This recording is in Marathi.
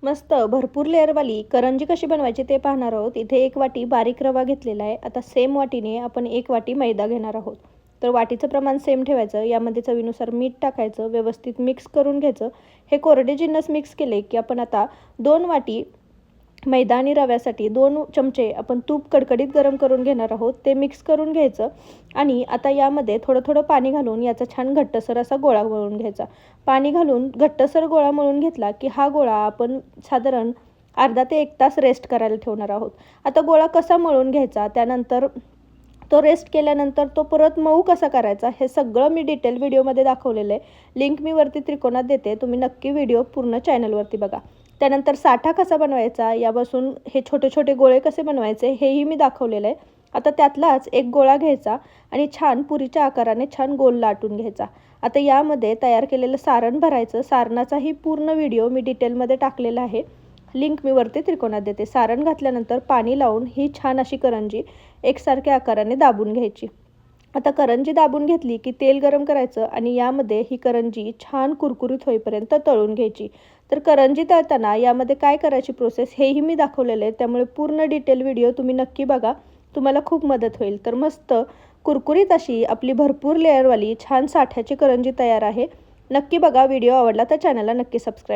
मस्त भरपूर लेअरवाली करंजी कशी बनवायची ते पाहणार आहोत। इथे 1 वाटी बारीक रवा घेतलेला आहे। आता सेम वाटीने आपण 1 वाटी मैदा घेणार आहोत। तर वाटीचं प्रमाण सेम ठेवायचं। यामध्ये चवीनुसार मीठ टाकायचं, व्यवस्थित मिक्स करून घ्यायचं। हे कोरडे जिन्नस मिक्स केले की आपण आता 2 वाटी मैदा आणि रव्यासाठी 2 चमचे आपण तूप कडकडीत गरम करून घेणार आहोत। ते मिक्स करून घ्यायचं आणि आता यामध्ये थोडं पाणी घालून याचा छान घट्टसर असा गोळा मळून घ्यायचा। पाणी घालून घट्टसर गोळा मळून घेतला की हा गोळा आपण साधारण अर्धा ते 1 तास रेस्ट करायला ठेवणार आहोत। आता गोळा कसा मळून घ्यायचा, त्यानंतर तो रेस्ट केल्यानंतर तो परत मऊ कसा करायचा, हे सगळं मी डिटेल व्हिडिओमध्ये दाखवलेलं आहे। लिंक मी वरती त्रिकोणात देते, तुम्ही नक्की व्हिडिओ पूर्ण चॅनलवरती बघा। त्यानंतर साठा कसा बनवायचा, यापासून हे छोटे छोटे गोळे कसे बनवायचे हेही मी दाखवलेलं आहे। आता त्यातलाच एक गोळा घ्यायचा आणि छान पुरीच्या आकाराने छान गोल लाटून घ्यायचा। आता यामध्ये तयार केलेलं सारण भरायचं। सारणाचाही पूर्ण व्हिडिओ मी डिटेलमध्ये टाकलेला आहे, लिंक मी वरती त्रिकोणात देते। सारण घातल्यानंतर पाणी लावून ही छान अशी करंजी एकसारख्या आकाराने दाबून घ्यायची। आता करंजी दाबून घेतली की तेल गरम करायचं आणि यामध्ये ही करंजी छान कुरकुरीत होईपर्यंत तळून घ्यायची। तर करंजी तळताना यामध्ये काय करायची प्रोसेस हेही मी दाखवलेलं आहे, त्यामुळे पूर्ण डिटेल व्हिडिओ तुम्ही नक्की बघा, तुम्हाला खूप मदत होईल। तर मस्त कुरकुरीत अशी आपली भरपूर लेअरवाली छान साठ्याची करंजी तयार आहे। नक्की बघा। व्हिडिओ आवडला तर चॅनलला नक्की सबस्क्राईब